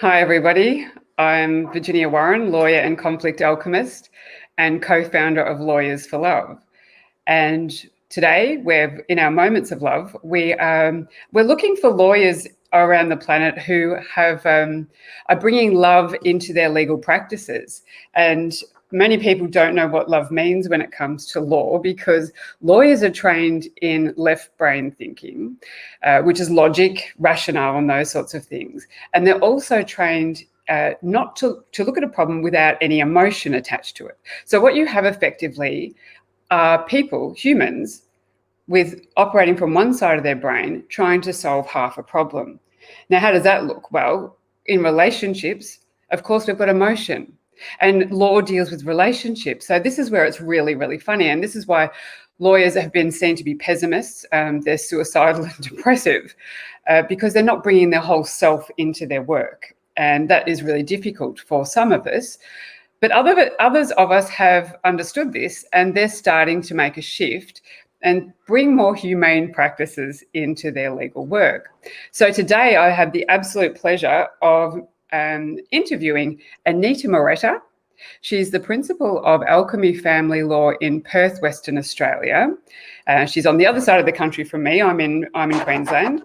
Hi, everybody. I'm Virginia Warren, lawyer and conflict alchemist and co-founder of Lawyers for Love. And today, we're in our moments of love. We're looking for lawyers around the planet who are bringing love into their legal practices. And many people don't know what love means when it comes to law, because lawyers are trained in left brain thinking, which is logic, rationale, and those sorts of things. And they're also trained not to look at a problem without any emotion attached to it. So what you have effectively are people, humans, with operating from one side of their brain, trying to solve half a problem. Now, how does that look? Well, in relationships, of course, we've got emotion, and law deals with relationships. So this is where it's really, really funny. And this is why lawyers have been seen to be pessimists. They're suicidal and depressive because they're not bringing their whole self into their work. And that is really difficult for some of us. But others of us have understood this, and they're starting to make a shift and bring more humane practices into their legal work. So today I have the absolute pleasure of interviewing Anita Moretta. She's the principal of Alchemy Family Law in Perth, Western Australia. She's on the other side of the country from me. I'm in Queensland.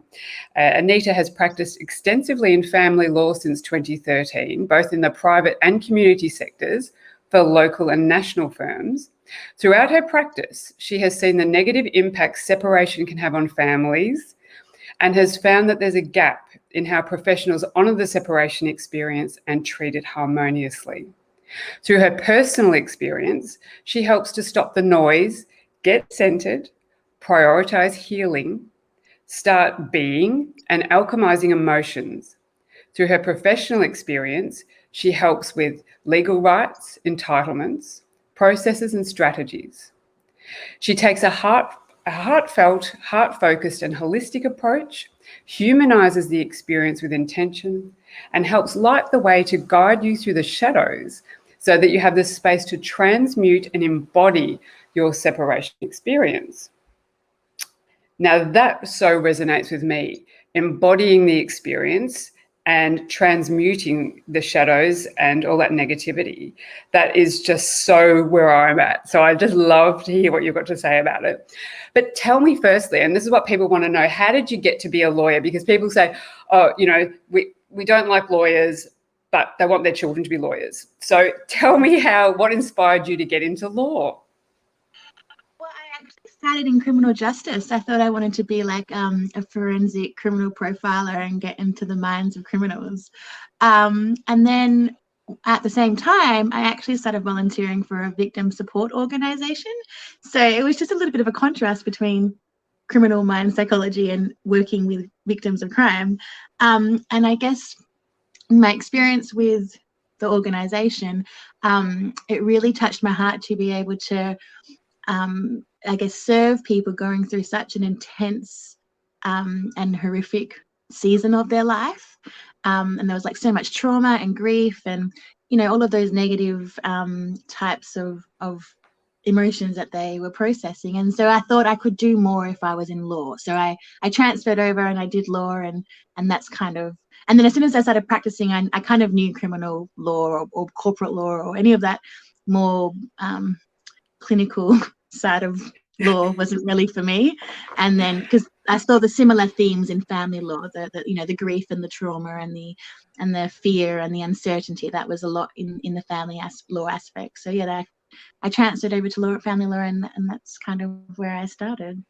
Anita has practiced extensively in family law since 2013, both in the private and community sectors for local and national firms. Throughout her practice, she has seen the negative impact separation can have on families and has found that there's a gap in how professionals honour the separation experience and treat it harmoniously. Through her personal experience, she helps to stop the noise, get centred, prioritise healing, start being and alchemising emotions. Through her professional experience, she helps with legal rights, entitlements, processes and strategies. She takes a heartfelt, heart-focused and holistic approach, humanises the experience with intention, and helps light the way to guide you through the shadows so that you have the space to transmute and embody your separation experience. Now that so resonates with me, embodying the experience and transmuting the shadows and all that negativity. That is just so where I'm at. So I just love to hear what you've got to say about it. But tell me firstly, and this is what people want to know, how did you get to be a lawyer? Because people say, oh, you know, we don't like lawyers, but they want their children to be lawyers. So tell me what inspired you to get into law? Well, I actually started in criminal justice. I thought I wanted to be like a forensic criminal profiler and get into the minds of criminals. And then at the same time, I actually started volunteering for a victim support organization. So it was just a little bit of a contrast between criminal mind psychology and working with victims of crime. And I guess my experience with the organization, it really touched my heart to be able to I guess, serve people going through such an intense and horrific season of their life. And there was like so much trauma and grief and, you know, all of those negative types of emotions that they were processing. And so I thought I could do more if I was in law. So I transferred over and I did law, and that's kind of, and then as soon as I started practicing, I kind of knew criminal law or corporate law or any of that more clinical side of law wasn't really for me. And then because I saw the similar themes in family law, the you know, the grief and the trauma and the fear and the uncertainty, that was a lot in the family law aspect. So yeah, I transferred over to family law, and that's kind of where I started.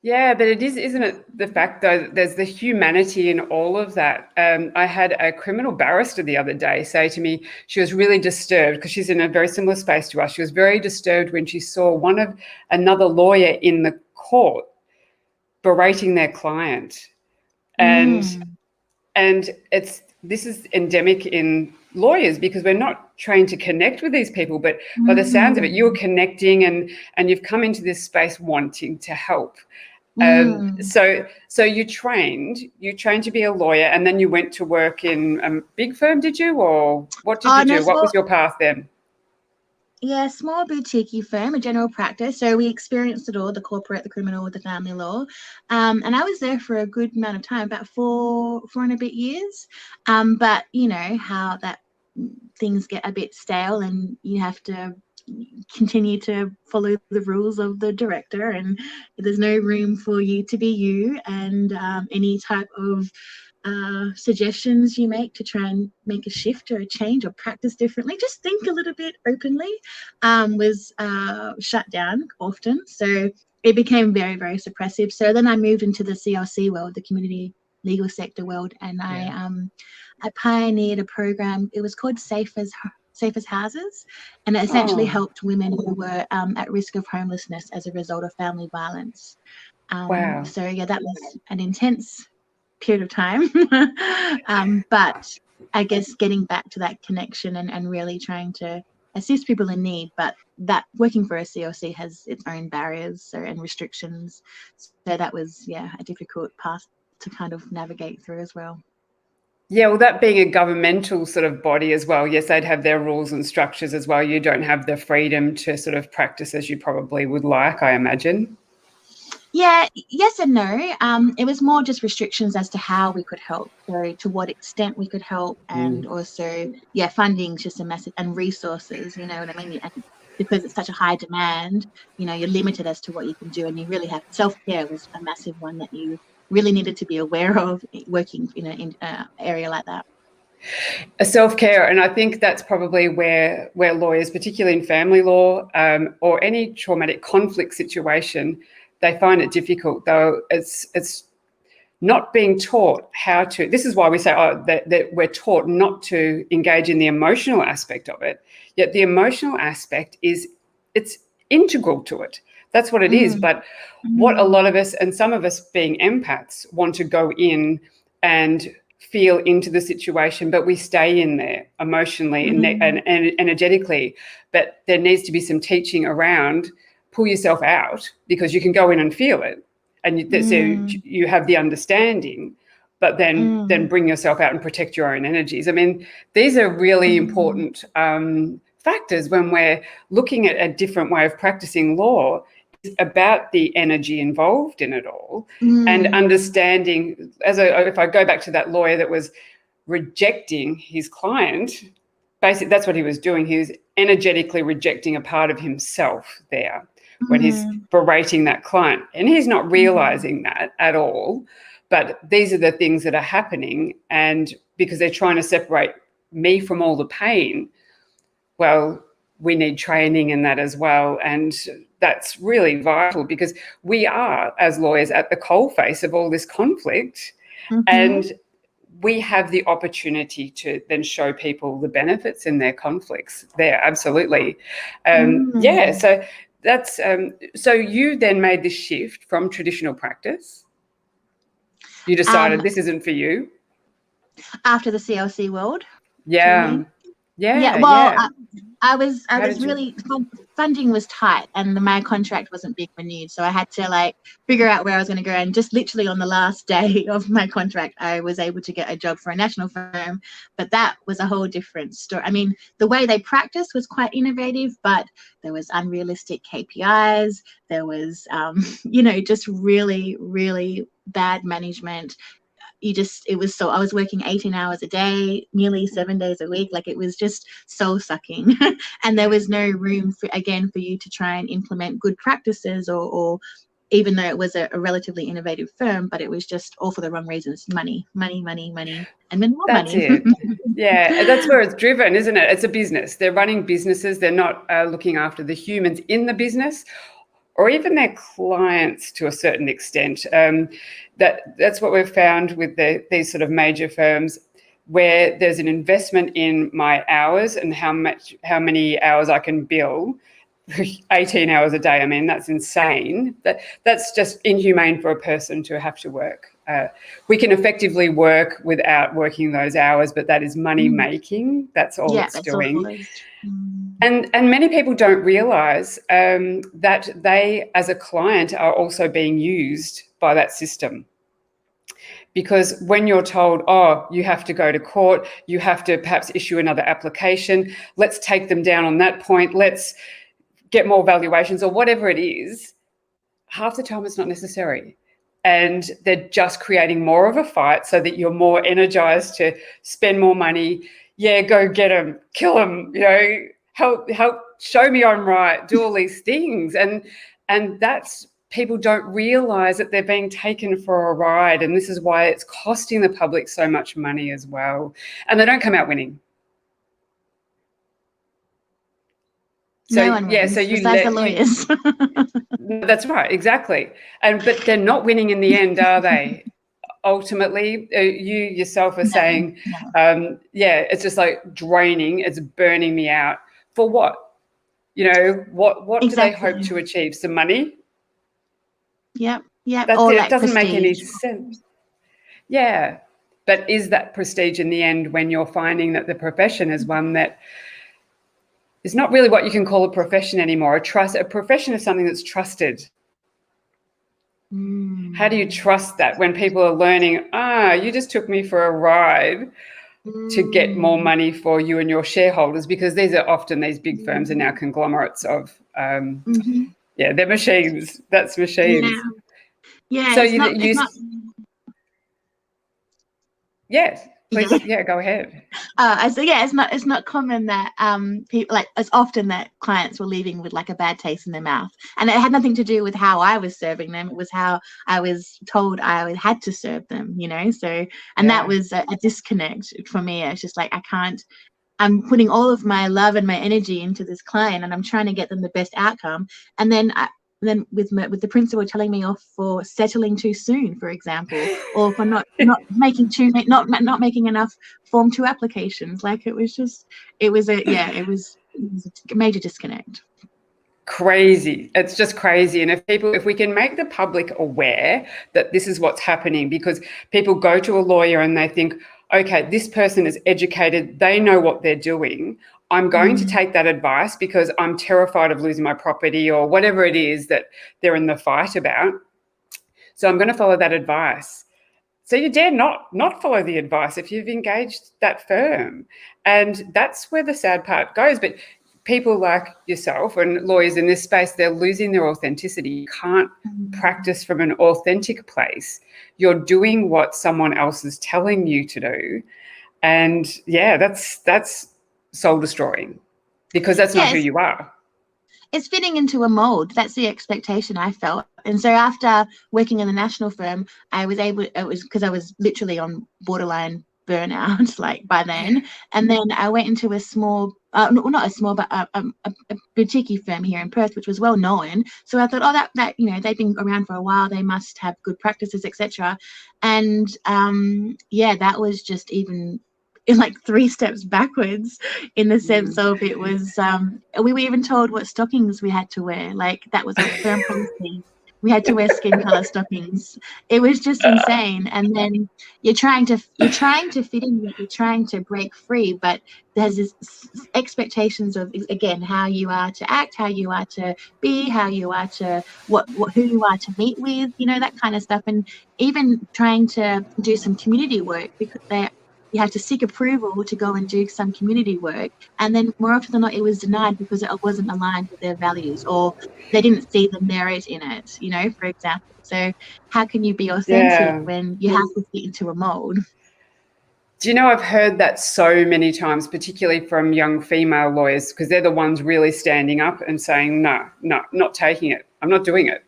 Yeah, but it is, isn't it, the fact, though, that there's the humanity in all of that. I had a criminal barrister the other day say to me, she was really disturbed because she's in a very similar space to us. She was very disturbed when she saw another lawyer in the court berating their client. And this is endemic in lawyers because we're not trained to connect with these people. But by the sounds of it, you're connecting and you've come into this space wanting to help. So you trained to be a lawyer, and then you went to work in a big firm, did you? Or what did you do? What was your path then? Yeah, small boutique firm, a general practice. So we experienced it all, the corporate, the criminal, the family law. And I was there for a good amount of time, about four and a bit years. But you know how that things get a bit stale and you have to continue to follow the rules of the director, and there's no room for you to be you, and any type of suggestions you make to try and make a shift or a change or practice differently, just think a little bit openly, was shut down often. So it became very, very suppressive. So then I moved into the CLC world, the community legal sector world, and I pioneered a program. It was called Safe as Houses, and it essentially helped women who were at risk of homelessness as a result of family violence. Wow. So yeah, that was an intense period of time. But I guess getting back to that connection and really trying to assist people in need, but that working for a CLC has its own barriers and restrictions. So that was, a difficult path to kind of navigate through as well. Yeah, well, that being a governmental sort of body as well, yes, they'd have their rules and structures as well. You don't have the freedom to sort of practice as you probably would like, I imagine. Yeah, yes and no. It was more just restrictions as to how we could help, so to what extent we could help, and also, funding's just a massive, and resources, you know what I mean? And because it's such a high demand, you're limited as to what you can do, and you really have self-care was a massive one that you really needed to be aware of working, in an area like that. A self-care, and I think that's probably where lawyers, particularly in family law, or any traumatic conflict situation, they find it difficult, though it's not being taught how to. This is why we say that we're taught not to engage in the emotional aspect of it, yet the emotional aspect it's integral to it. That's what it is. But what a lot of us, and some of us being empaths, want to go in and feel into the situation, but we stay in there emotionally and energetically. But there needs to be some teaching around, pull yourself out, because you can go in and feel it, and so you have the understanding, but then bring yourself out and protect your own energies. I mean, these are really important factors when we're looking at a different way of practicing law. It's about the energy involved in it all, and understanding, if I go back to that lawyer that was rejecting his client, basically that's what he was doing. He was energetically rejecting a part of himself there when he's berating that client, and he's not realizing that at all. But these are the things that are happening, and because they're trying to separate me from all the pain, well, we need training in that as well. And that's really vital, because we are, as lawyers, at the coalface of all this conflict, and we have the opportunity to then show people the benefits in their conflicts there. Absolutely. So that's so you then made this shift from traditional practice. You decided this isn't for you after the CLC world. Yeah. Well, I was really, funding was tight, and my contract wasn't being renewed, so I had to figure out where I was going to go. And just literally on the last day of my contract, I was able to get a job for a national firm, but that was a whole different story. I mean, the way they practiced was quite innovative, but there was unrealistic KPIs. There was, just really, really bad management. I was working 18 hours a day, nearly 7 days a week. It was just soul sucking. And there was no room for you to try and implement good practices, or even though it was a relatively innovative firm, but it was just all for the wrong reasons. Money, and then more That's money. it. Yeah, that's where it's driven, isn't it? It's a business. They're running businesses. They're not looking after the humans in the business, or even their clients to a certain extent. That's what we've found with these sort of major firms, where there's an investment in my hours and how many hours I can bill. 18 hours a day. I mean, that's insane. That's just inhumane for a person to have to work. We can effectively work without working those hours, but that is money making. That's all it's doing. And many people don't realise that they, as a client, are also being used by that system. Because when you're told, oh, you have to go to court, you have to perhaps issue another application, let's take them down on that point, let's get more valuations or whatever it is, half the time it's not necessary. And they're just creating more of a fight so that you're more energized to spend more money. Yeah, go get them, kill them, help, show me I'm right, do all these things. And that's, people don't realize that they're being taken for a ride. And this is why it's costing the public so much money as well. And they don't come out winning. So, no one wins, besides the lawyers. That's right, exactly. But they're not winning in the end, are they? Ultimately, you yourself are saying, it's just like draining, it's burning me out. For what? What exactly. Do they hope to achieve? Some money? Yep. That's or it. Like it doesn't prestige. Make any sense. Yeah. But is that prestige in the end when you're finding that the profession is one that is not really what you can call a profession anymore? A profession is something that's trusted. How do you trust that when people are learning, you just took me for a ride to get more money for you and your shareholders? Because these are often, these big firms are now conglomerates of, they're machines. That's machines. Yeah. So it's not. Yes, please. Yeah, go ahead. It's not common that people, like, it's often that clients were leaving with like a bad taste in their mouth, and it had nothing to do with how I was serving them. It was how I was told I had to serve them. So, and that was a disconnect for me. It's just like, I'm putting all of my love and my energy into this client, and I'm trying to get them the best outcome, and then with the principal telling me off for settling too soon, for example, or for not making enough Form 2 applications. Like, it was a major disconnect. Crazy. It's just crazy. And if we can make the public aware that this is what's happening, because people go to a lawyer and they think, okay, this person is educated, they know what they're doing, I'm going to take that advice because I'm terrified of losing my property or whatever it is that they're in the fight about. So I'm going to follow that advice. So you dare not follow the advice if you've engaged that firm. And that's where the sad part goes. But people like yourself and lawyers in this space, they're losing their authenticity. You can't practice from an authentic place. You're doing what someone else is telling you to do. And that's soul destroying, because that's not who you are. It's fitting into a mold. That's the expectation I felt. And so after working in the national firm, it was because I was literally on borderline burnout, like, by then. And then I went into a small, not a small, but a boutique firm here in Perth, which was well known. So I thought, that they've been around for a while, they must have good practices, etc. And that was just even like 3 steps backwards, in the sense of, it was we were even told what stockings we had to wear. Like, that was a firm policy. We had to wear skin color stockings. It was just insane. And then you're trying to fit in, you're trying to break free, but there's this expectations of, again, how you are to act, how you are to be, how you are to who you are to meet with, that kind of stuff. And even trying to do some community work, because you had to seek approval to go and do some community work, and then more often than not it was denied because it wasn't aligned with their values, or they didn't see the merit in it, for example. So how can you be authentic when you have to fit into a mold? Do you know, I've heard that so many times, particularly from young female lawyers, because they're the ones really standing up and saying, no, not taking it. I'm not doing it,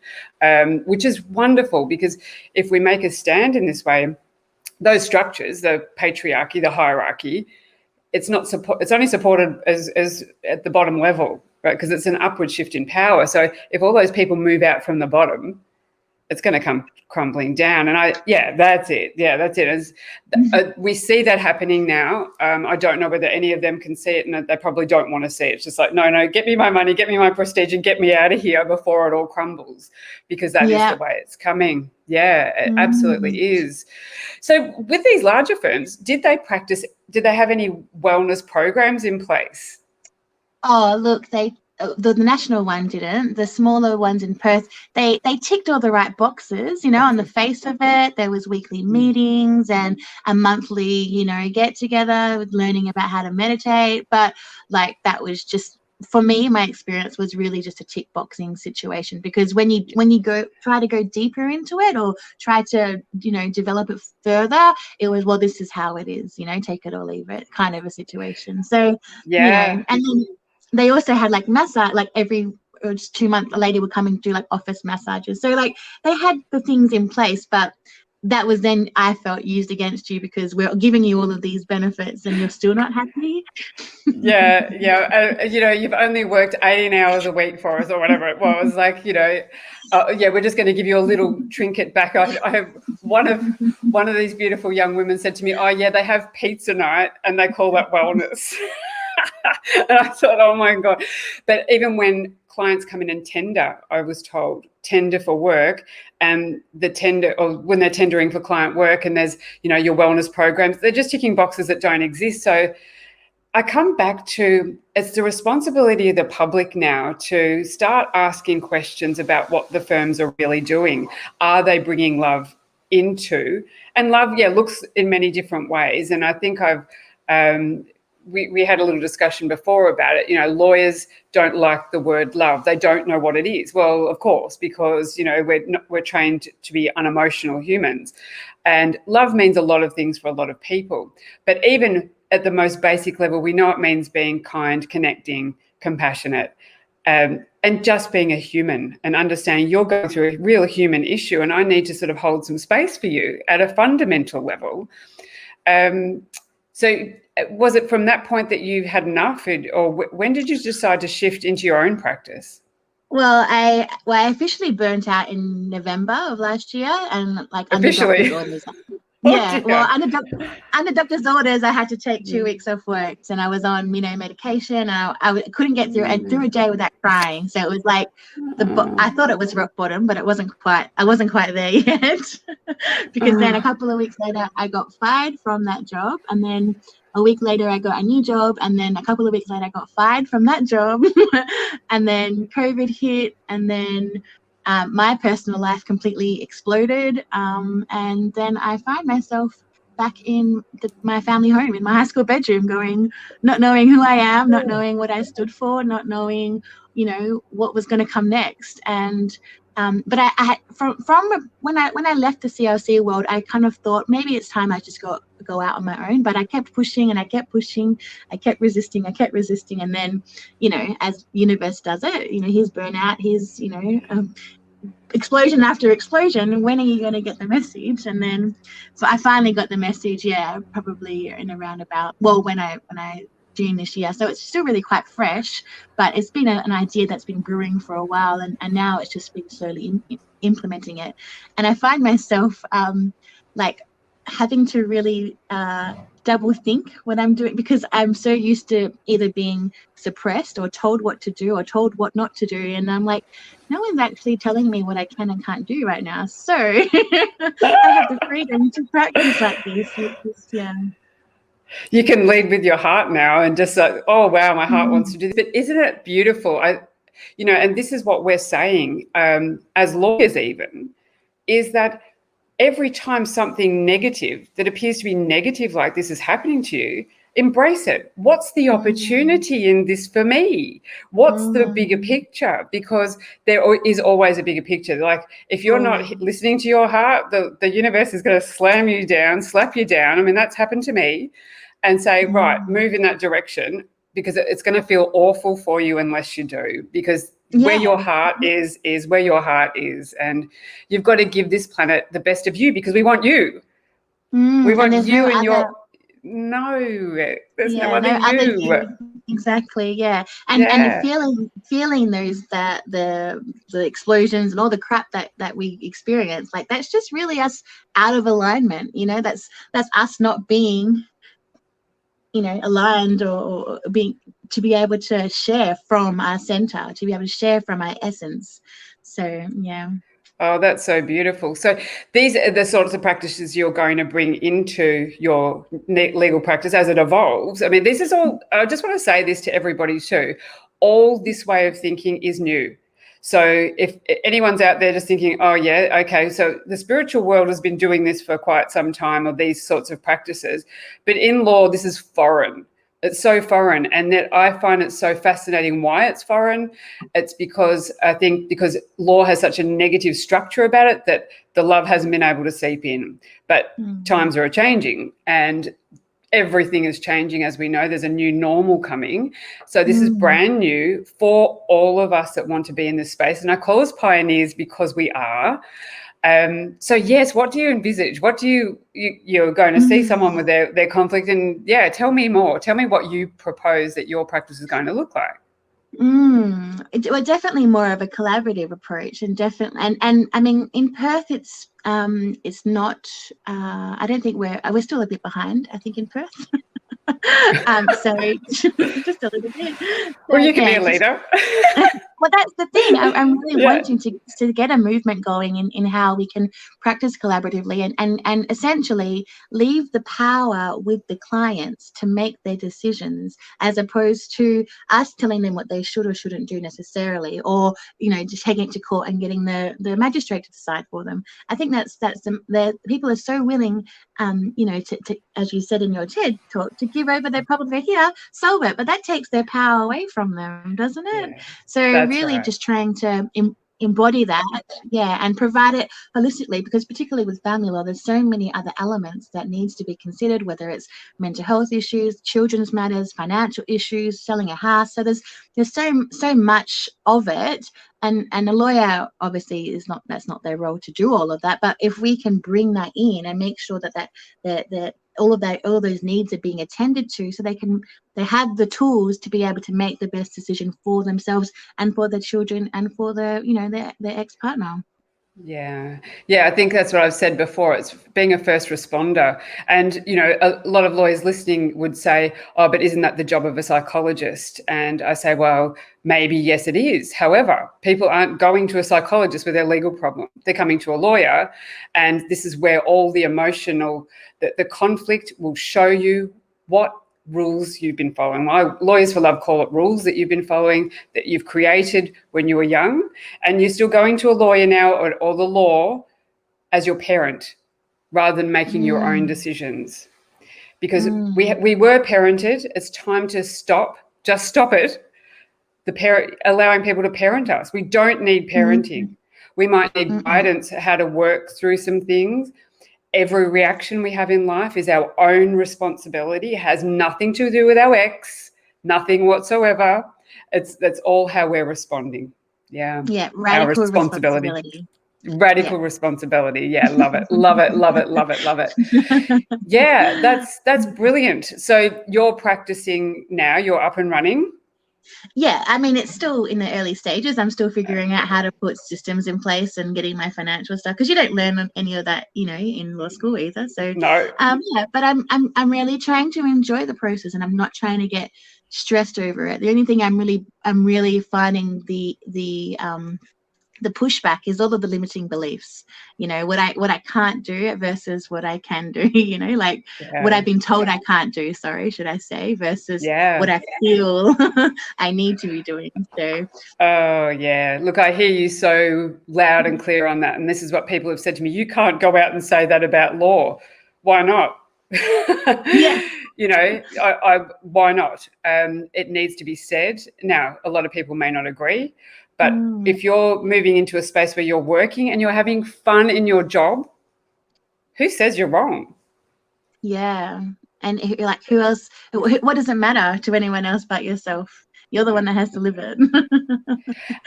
which is wonderful, because if we make a stand in this way, those structures, the patriarchy, the hierarchy, it's only supported as at the bottom level, right? Because it's an upward shift in power. So if all those people move out from the bottom, it's going to come crumbling down. And that's it. Yeah, that's it. We see that happening now. I don't know whether any of them can see it, and they probably don't want to see it. It's just like, no, get me my money, get me my prestige, and get me out of here before it all crumbles, because that is the way it's coming. Yeah, it absolutely is. So with these larger firms, did they have any wellness programs in place? Oh, look, they the national one didn't. The smaller ones in Perth, they ticked all the right boxes, on the face of it. There was weekly meetings and a monthly, get together with learning about how to meditate. But like that was just, for me, my experience was really just a tick boxing situation, because when you go try to go deeper into it or try to develop it further, it was, well, this is how it is, take it or leave it kind of a situation. So and then they also had like massage, like every 2 months a lady would come and do like office massages. So like they had the things in place, but that was then, I felt, used against you, because we're giving you all of these benefits and you're still not happy. You've only worked 18 hours a week for us or whatever it was. Like, we're just going to give you a little trinket back. I have one of these beautiful young women said to me, oh yeah, they have pizza night and they call that wellness. And I thought, oh my God. But even when clients come in and tender, I was told, tender for work, and the tender, or when they're tendering for client work and there's, your wellness programs, they're just ticking boxes that don't exist. So I come back to, it's the responsibility of the public now to start asking questions about what the firms are really doing. Are they bringing love into, and love, looks in many different ways. And I think we had a little discussion before about it. Lawyers don't like the word love. They don't know what it is. Well, of course, because, we're trained to be unemotional humans. And love means a lot of things for a lot of people. But even at the most basic level, we know it means being kind, connecting, compassionate, and just being a human, and understanding you're going through a real human issue and I need to sort of hold some space for you at a fundamental level. So was it from that point that you had enough, or when did you decide to shift into your own practice? Well, I officially burnt out in November of last year, and like officially. Under doctor's orders. Yeah, well, under doctor's orders, I had to take 2 weeks off work, and I was on, medication. And I couldn't get through a day without crying. So it was like I thought it was rock bottom, but it wasn't quite. I wasn't quite there yet, because then a couple of weeks later, I got fired from that job, and then a week later, I got a new job, and then a couple of weeks later, I got fired from that job, and then COVID hit, and then my personal life completely exploded, and then I find myself back in my family home, in my high school bedroom, not knowing who I am, not knowing what I stood for, not knowing, what was going to come next. And but I from when I left the CLC world, I kind of thought maybe it's time I just go out on my own. But I kept pushing and I kept pushing, I kept resisting, and then, as universe does it, here's burnout, here's explosion after explosion. When are you going to get the message? And then, so I finally got the message. Yeah, probably in around about, well, when I June this year. So it's still really quite fresh, but it's been an idea that's been brewing for a while, and now it's just been slowly implementing it. And I find myself like having to really double think what I'm doing, because I'm so used to either being suppressed or told what to do or told what not to do, and I'm like, no one's actually telling me what I can and can't do right now, so I have the freedom to practice like this. You can lead with your heart now and just like, oh wow, my heart wants to do this. But isn't it beautiful? And this is what we're saying as lawyers even, is that every time something negative that appears to be negative like this is happening to you, embrace it. What's the opportunity in this for me? What's the bigger picture? Because there is always a bigger picture. Like if you're not listening to your heart, the universe is going to slam you down, slap you down. I mean, that's happened to me. And say, right, move in that direction, because it's going to feel awful for you unless you do, because where your heart is where your heart is. And you've got to give this planet the best of you, because we want you. We want you and your... No, there's no other you. Exactly, yeah. And feeling those, that the explosions and all the crap that we experience, like that's just really us out of alignment. That's us not being aligned, or being, to be able to share from our center, to be able to share from our essence. So yeah. Oh, that's so beautiful. So these are the sorts of practices you're going to bring into your legal practice as it evolves. I mean, this is all, I just want to say this to everybody too. all this way of thinking is new. So if anyone's out there just thinking, oh, yeah, okay, so the spiritual world has been doing this for quite some time, or these sorts of practices, but in law, this is foreign. It's so foreign, and that I find it so fascinating why it's foreign. It's because I think because law has such a negative structure about it that the love hasn't been able to seep in. But times are changing, and everything is changing, as we know. There's a new normal coming. So this is brand new for all of us that want to be in this space. And I call us pioneers because we are. So yes, what do you envisage? What do you're going to see someone with their conflict, and yeah, tell me more. Tell me what you propose that your practice is going to look like. Well, definitely more of a collaborative approach, and definitely, and I mean, in Perth, it's not. I don't think we're still a bit behind. I think in Perth. So just a little bit. Well, you can be a leader. Well, that's the thing. I'm really wanting to get a movement going in how we can practice collaboratively and essentially leave the power with the clients to make their decisions, as opposed to us telling them what they should or shouldn't do necessarily, or just taking it to court and getting the magistrate to decide for them. I think that's the people are so willing, to, as you said in your TED talk, to give over their problem. Here, solve it, but that takes their power away from them, doesn't it? Yeah, so really just trying to embody that, and provide it holistically, because particularly with family law, there's so many other elements that needs to be considered, whether it's mental health issues, children's matters, financial issues, selling a house. So there's so much of it, and a lawyer obviously that's not their role to do all of that. But if we can bring that in and make sure that all those needs are being attended to, so they have the tools to be able to make the best decision for themselves and for their children and for their ex-partner. Yeah. I think that's what I've said before. It's being a first responder. And, a lot of lawyers listening would say, oh, but isn't that the job of a psychologist? And I say, well, maybe, yes, it is. However, people aren't going to a psychologist with their legal problem. They're coming to a lawyer. And this is where all the emotional, the conflict will show you what rules you've been following. Lawyers for Love call it rules that you've been following, that you've created when you were young, and you're still going to a lawyer now or the law as your parent rather than making your own decisions. Because we were parented. It's time to stop it. Allowing people to parent us. We don't need parenting. We might need guidance how to work through some things. Every reaction we have in life is our own responsibility. It has nothing to do with our ex, nothing whatsoever. That's all how we're responding. Yeah. Yeah, radical responsibility. Radical responsibility. Yeah, love it. Love it. Love it. Love it. Love it. Yeah, that's brilliant. So you're practicing now, you're up and running. Yeah, I mean, it's still in the early stages. I'm still figuring out how to put systems in place and getting my financial stuff, because you don't learn any of that, in law school either. So no, but I'm really trying to enjoy the process, and I'm not trying to get stressed over it. The only thing I'm really finding the pushback is all of the limiting beliefs, what I can't do versus what I can do, what I've been told I can't do, should I say, versus what I feel I need to be doing. So oh yeah, look, I hear you so loud and clear on that, and this is what people have said to me: you can't go out and say that about law. Why not? Why not? It needs to be said. Now, a lot of people may not agree, but if you're moving into a space where you're working and you're having fun in your job, who says you're wrong? Yeah. And who else? What does it matter to anyone else but yourself? You're the one that has to live it.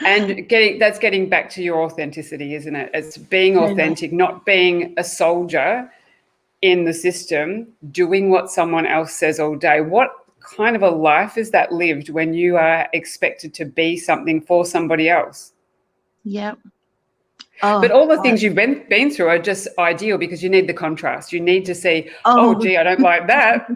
And getting back to your authenticity, isn't it? It's being authentic, not being a soldier in the system, doing what someone else says all day. What kind of a life is that lived when you are expected to be something for somebody else? Yep. But all the things you've been through are just ideal, because you need the contrast. You need to see, oh gee, I don't like that.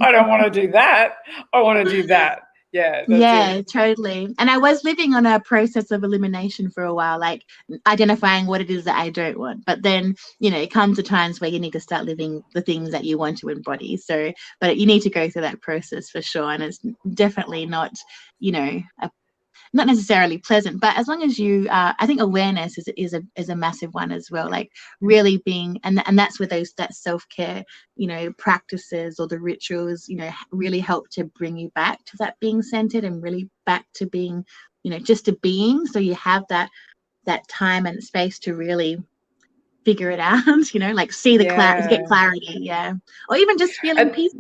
I don't want to do that. I want to do that. Yeah, that's it. Yeah, totally. And I was living on a process of elimination for a while, like identifying what it is that I don't want. But then, it comes to times where you need to start living the things that you want to embody. So, but you need to go through that process for sure. And it's definitely not, not necessarily pleasant, but as long as you I think awareness is a massive one as well, like really being, and that's where that self-care practices or the rituals really help to bring you back to that being centered and really back to being just a being, so you have that time and space to really figure it out, like see the get clarity, or even just feeling peace.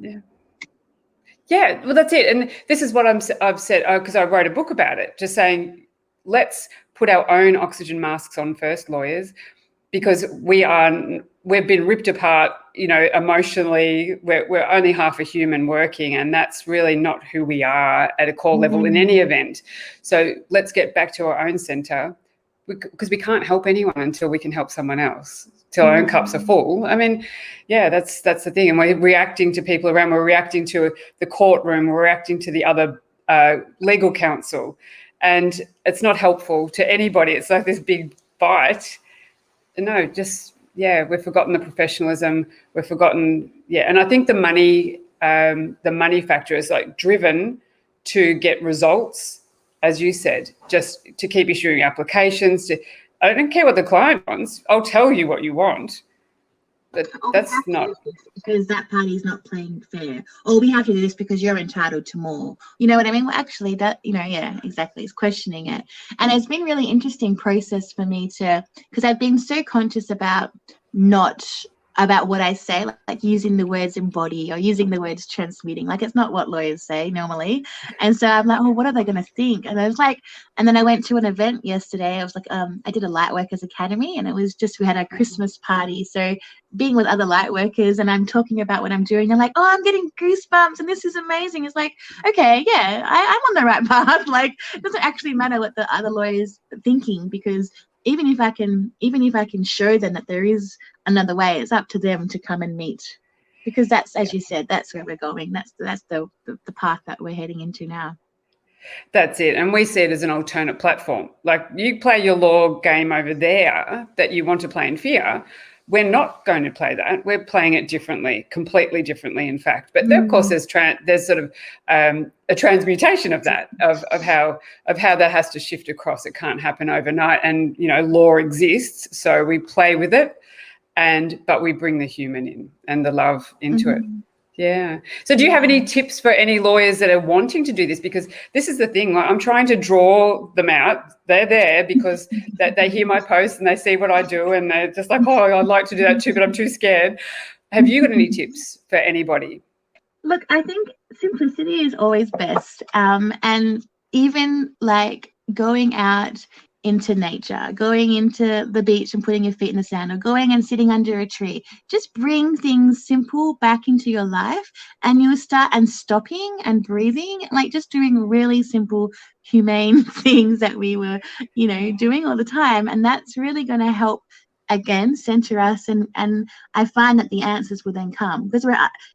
Yeah, well, that's it. And this is what I've said, because I wrote a book about it, just saying, let's put our own oxygen masks on first, lawyers, because we've been ripped apart, emotionally. We're only half a human working, and that's really not who we are at a core level in any event. So let's get back to our own center, because we can't help anyone until we can help someone else, till our own cups are full. I mean, yeah, that's the thing. And we're reacting to people around. We're reacting to the courtroom. We're reacting to the other legal counsel. And it's not helpful to anybody. It's like this big fight. No, we've forgotten the professionalism. We've forgotten, and I think the money factor is like driven to get results, as you said, just to keep issuing applications. I don't care what the client wants. I'll tell you what you want. But that's not, because that party's not playing fair, or we have to do this because you're entitled to more. You know what I mean? Well, actually, that exactly. It's questioning it, and it's been really interesting process for me because I've been so conscious about what I say, like using the words embody or using the words transmuting. Like, it's not what lawyers say normally. And so I'm like, oh, what are they going to think? And I was like, and then I went to an event yesterday. I was like, I did a Lightworkers Academy, and it was just, we had a Christmas party. So being with other lightworkers, and I'm talking about what I'm doing, they're like, oh, I'm getting goosebumps and this is amazing. It's like, okay, yeah, I'm on the right path. Like, it doesn't actually matter what the other lawyers are thinking, because even if I can show them that there is another way, it's up to them to come and meet, because that's, as you said, that's where we're going. That's the path that we're heading into now. That's it. And we see it as an alternate platform. Like, you play your law game over there that you want to play in fear. We're not going to play that. We're playing it differently, completely differently, in fact. But of course, there's sort of a transmutation of that, of how that has to shift across. It can't happen overnight. And law exists, so we play with it, but we bring the human in and the love into it. Yeah. So do you have any tips for any lawyers that are wanting to do this? Because this is the thing, like, I'm trying to draw them out. They're there because they hear my posts and they see what I do, and they're just like, oh, I'd like to do that too, but I'm too scared. Have you got any tips for anybody? Look, I think simplicity is always best. And even like going out into nature, going into the beach and putting your feet in the sand, or going and sitting under a tree, just bring things simple back into your life, and you'll start, and stopping and breathing, like just doing really simple humane things that we were doing all the time, and that's really going to help again center us, and I find that the answers will then come, because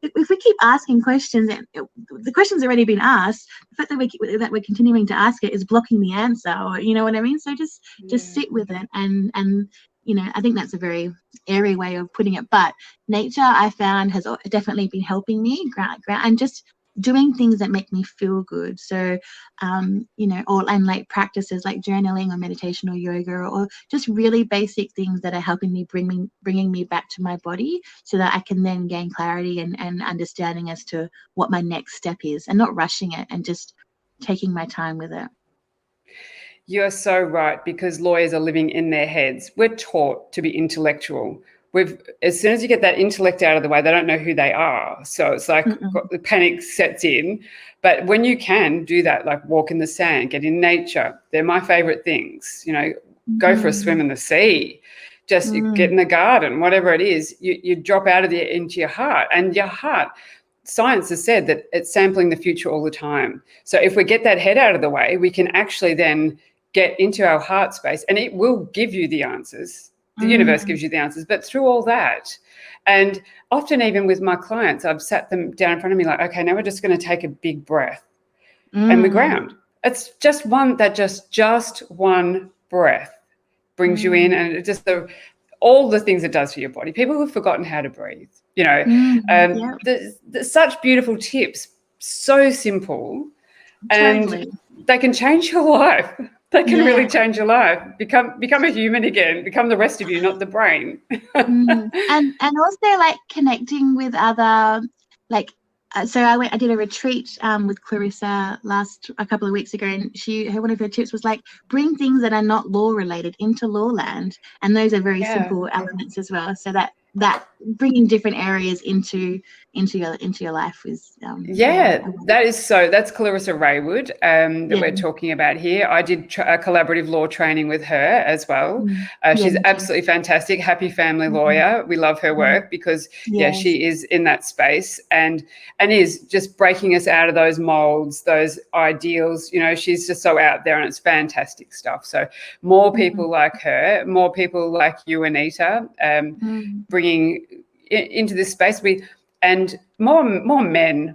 if we keep asking questions, and the question's already been asked, the fact that we're continuing to ask it is blocking the answer, or you know what I mean. So just sit with it, and I think that's a very airy way of putting it, but nature, I found, has definitely been helping me ground, and just doing things that make me feel good. So and like practices like journaling or meditation or yoga, or just really basic things that are helping me, bringing me back to my body, so that I can then gain clarity and understanding as to what my next step is, and not rushing it, and just taking my time with it. You're so right, because lawyers are living in their heads. We're taught to be intellectual. As soon as you get that intellect out of the way, they don't know who they are. So it's like the panic sets in. But when you can do that, like walk in the sand, get in nature, they're my favorite things. Go for a swim in the sea, just get in the garden, whatever it is, you drop out of into your heart. And your heart, science has said that it's sampling the future all the time. So if we get that head out of the way, we can actually then get into our heart space, and it will give you the answers. The universe gives you the answers, but through all that. And often, even with my clients, I've sat them down in front of me like, okay, now we're just going to take a big breath. and the ground. It's just one that just one breath brings you in, and it just all the things it does for your body. People have forgotten how to breathe. You know, there's such beautiful tips, so simple, and they can change your life. They can really change your life. Become a human again. Become the rest of you, not the brain. And also like connecting with other, like, so I did a retreat with Clarissa a couple of weeks ago, and one of her tips was like, bring things that are not law related into law land, and those are very simple elements as well. So that bringing different areas into your life is that's Clarissa Raywood that we're talking about here. I did a collaborative law training with her as well. She's absolutely fantastic. Happy family lawyer. We love her work because she is in that space and is just breaking us out of those molds, those ideals. You know, she's just so out there, and it's fantastic stuff. So more people like her, more people like you, Anita, bringing into this space. And more men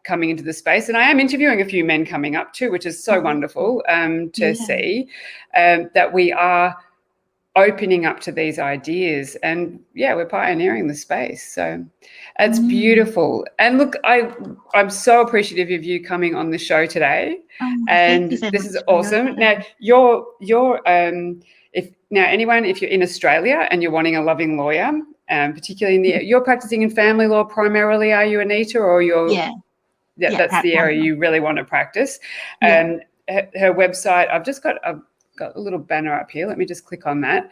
coming into the space. And I am interviewing a few men coming up too, which is so wonderful to see that we are opening up to these ideas. And we're pioneering the space. So it's beautiful. And look, I'm so appreciative of you coming on the show today. And this is awesome. Now you're if you're in Australia and you're wanting a loving lawyer, particularly you're practicing in family law primarily, are you, Anita, or that's the area you really want to practice? Her website, I've got a little banner up here. Let me just click on that.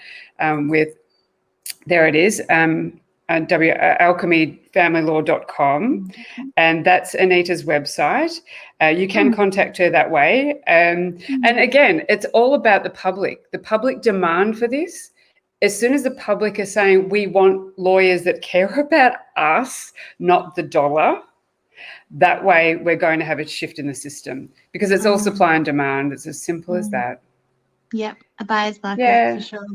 There it is. alchemyfamilylaw.com, and that's Anita's website. You can contact her that way. And again, it's all about the public demand for this. As soon as the public are saying we want lawyers that care about us, not the dollar, that way we're going to have a shift in the system, because it's all supply and demand. It's as simple as that. Yep, a buyer's market for sure.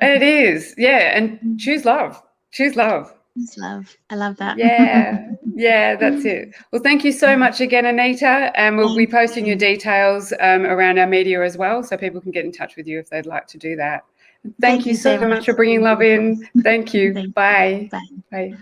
It is, and choose love. Choose love. Choose love. I love that. That's it. Well, thank you so much again, Anita. And we'll be posting your details around our media as well, so people can get in touch with you if they'd like to do that. Thank you so much for bringing love in. Thank you. Bye. Bye. Bye.